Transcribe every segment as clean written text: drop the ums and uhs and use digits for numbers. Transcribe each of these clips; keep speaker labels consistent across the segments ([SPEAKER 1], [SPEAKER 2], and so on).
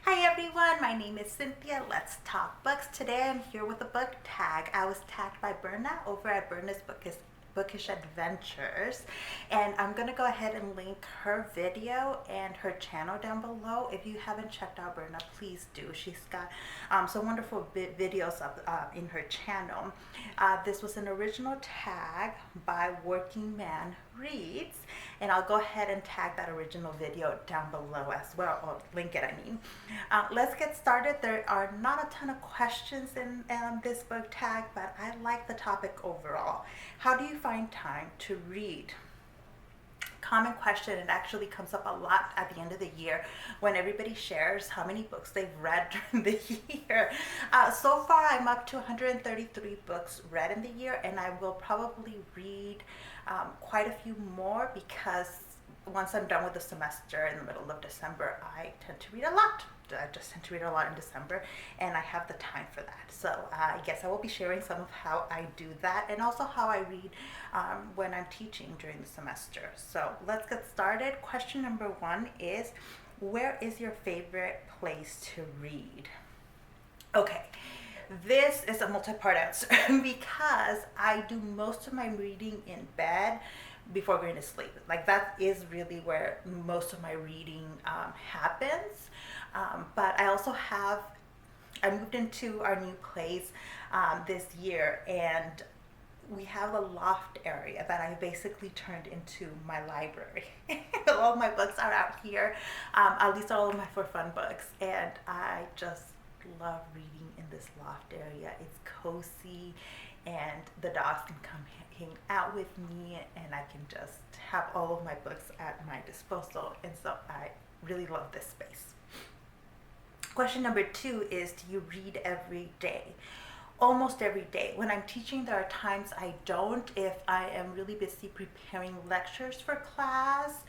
[SPEAKER 1] Hi everyone, my name is Cynthia. Let's talk books. Today I'm here with a book tag. I was tagged by Berna over at Berna's Bookish Adventures, and I'm gonna go ahead and link her video and her channel down below. If you haven't checked out Berna, please do. She's got some wonderful videos up in her channel. This was an original tag by Working Man Reads, and I'll go ahead and tag that original video down below as well, or link it, I mean. Let's get started. There are not a ton of questions in this book tag, but I like the topic overall. How do you find time to read? Common question. It actually comes up a lot at the end of the year when everybody shares how many books they've read during the year. So far I'm up to 133 books read in the year, and I will probably read quite a few more because once I'm done with the semester in the middle of December, I tend to read a lot. I just tend to read a lot in December, and I have the time for that. So I guess I will be sharing some of how I do that, and also how I read when I'm teaching during the semester. So let's get started. Question number one is, where is your favorite place to read? Okay, this is a multi-part answer because I do most of my reading in bed before going to sleep. Like, that is really where most of my reading happens. But I also I moved into our new place this year, and we have a loft area that I basically turned into my library. All of my books are out here, at least all of my for fun books, and I just love reading in this loft area. It's cozy, and the dogs can come hang out with me, and I can just have all of my books at my disposal, and so I really love this space. Question number two is, do you read every day? Almost every day. When I'm teaching, there are times I don't. If I am really busy preparing lectures for class,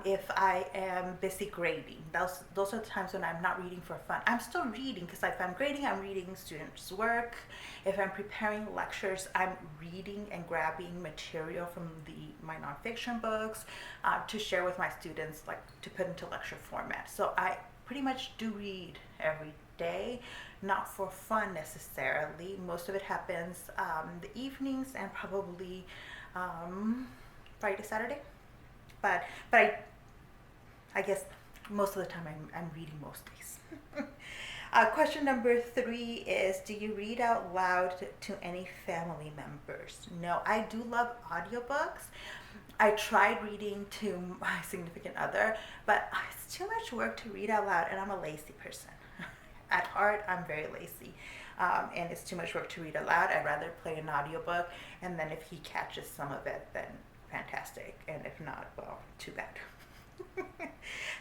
[SPEAKER 1] if I am busy grading, those are the times when I'm not reading for fun. I'm still reading because if I'm grading, I'm reading students' work. If I'm preparing lectures, I'm reading and grabbing material from my nonfiction books to share with my students, like to put into lecture format. So I pretty much do read every day, not for fun necessarily. Most of it happens the evenings and probably Friday, Saturday. But I guess most of the time I'm reading most days. Question number three is, do you read out loud to any family members? No, I do love audiobooks. I tried reading to my significant other, but it's too much work to read out loud, and I'm a lazy person. At heart, I'm very lazy. And it's too much work to read aloud. I'd rather play an audiobook, and then if he catches some of it, then fantastic. And if not, well, too bad.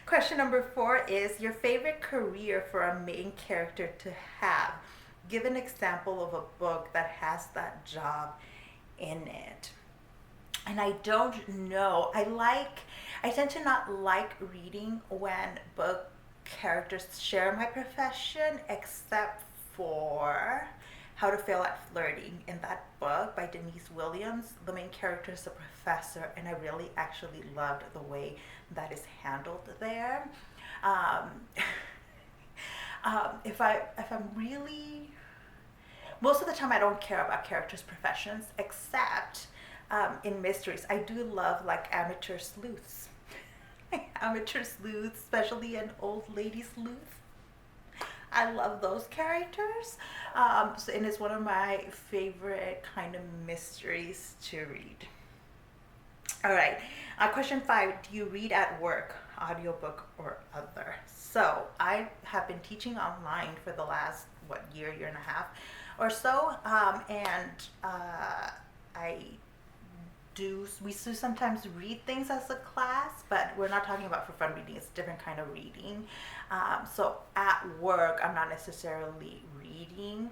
[SPEAKER 1] Question number four is, your favorite career for a main character to have. Give an example of a book that has that job in it. And I don't know. I tend to not like reading when book characters share my profession, except for How to Fail at Flirting. In that book by Denise Williams, the main character is a professor, and I really actually loved the way that is handled there. If I'm really, most of the time I don't care about characters' professions, except in mysteries. I do love like amateur sleuths. Amateur sleuths, especially an old lady sleuth. I love those characters. And it's one of my favorite kind of mysteries to read. All right, question five, do you read at work, audiobook or other? So I have been teaching online for the last, year and a half or so, and we do sometimes read things as a class, but we're not talking about for fun reading. It's a different kind of reading. So at work, I'm not necessarily reading.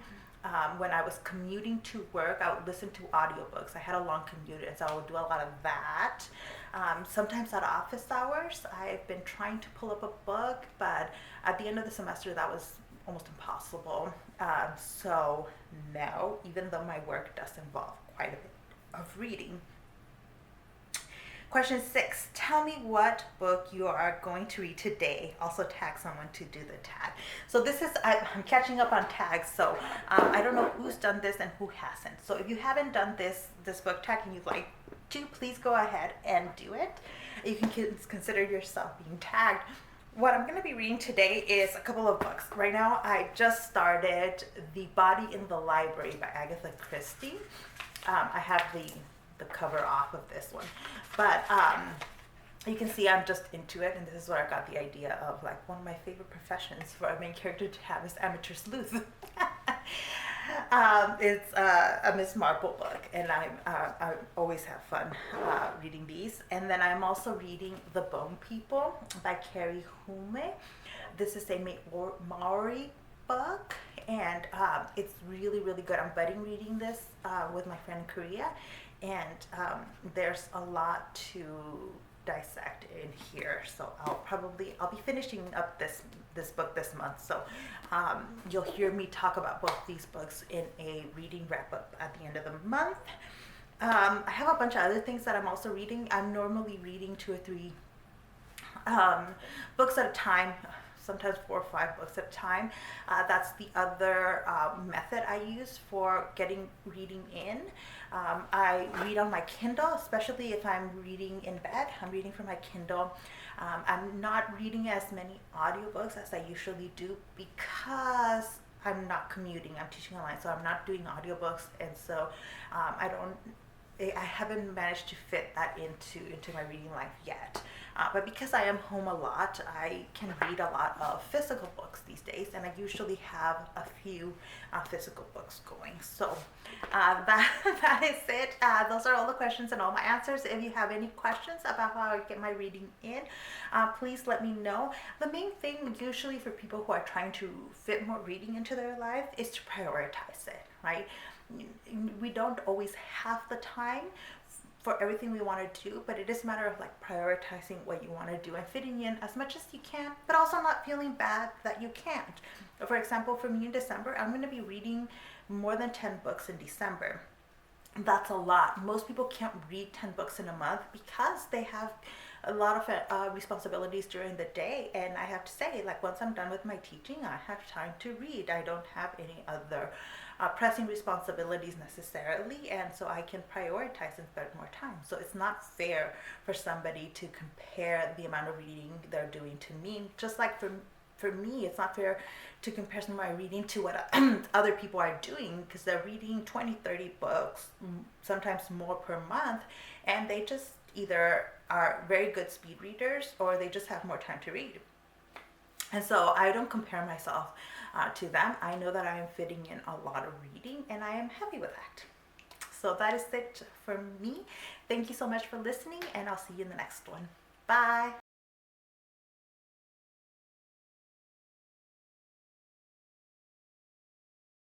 [SPEAKER 1] When I was commuting to work, I would listen to audiobooks. I had a long commute, and so I would do a lot of that. Sometimes at office hours, I've been trying to pull up a book, but at the end of the semester, that was almost impossible. So no, even though my work does involve quite a bit of reading. Question 6, tell me what book you are going to read today. Also tag someone to do the tag. So this is, I'm catching up on tags, so I don't know who's done this and who hasn't. So if you haven't done this book tag and you'd like to, please go ahead and do it. You can consider yourself being tagged. What I'm going to be reading today is a couple of books. Right now, I just started The Body in the Library by Agatha Christie. I have the cover off of this one, but you can see I'm just into it, and this is where I got the idea of like one of my favorite professions for a main character to have is amateur sleuth. It's a Miss Marple book, and I always have fun reading these. And then I'm also reading The Bone People by Carrie Hume. This is a Maori book, and it's really, really good. I'm budding reading this with my friend in Korea, and there's a lot to dissect in here. So I'll be finishing up this book this month. So you'll hear me talk about both these books in a reading wrap up at the end of the month. I have a bunch of other things that I'm also reading. I'm normally reading 2 or 3 books at a time, sometimes 4 or 5 books at a time. That's the other method I use for getting reading in. I read on my Kindle, especially if I'm reading in bed. I'm reading from my Kindle. I'm not reading as many audiobooks as I usually do because I'm not commuting. I'm teaching online, so I'm not doing audiobooks, and so I haven't managed to fit that into my reading life yet. But because I am home a lot, I can read a lot of physical books these days, and I usually have a few physical books going. So that is it. Those are all the questions and all my answers. If you have any questions about how I get my reading in, please let me know. The main thing usually for people who are trying to fit more reading into their life is to prioritize it, right? We don't always have the time for everything we want to do, but it is a matter of like prioritizing what you want to do and fitting in as much as you can, but also not feeling bad that you can't. For example, for me in December, I'm going to be reading more than 10 books in December. That's a lot. Most people can't read 10 books in a month because they have a lot of responsibilities during the day, and I have to say, like, once I'm done with my teaching, I have time to read. I don't have any other pressing responsibilities necessarily, and so I can prioritize and spend more time. So it's not fair for somebody to compare the amount of reading they're doing to me. Just like for me, it's not fair to compare some of my reading to what other people are doing, because they're reading 20, 30 books, sometimes more per month, and they just either are very good speed readers or they just have more time to read. And so I don't compare myself to them. I know that I am fitting in a lot of reading, and I am happy with that. So that is it for me. Thank you so much for listening, and I'll see you in the next one. Bye.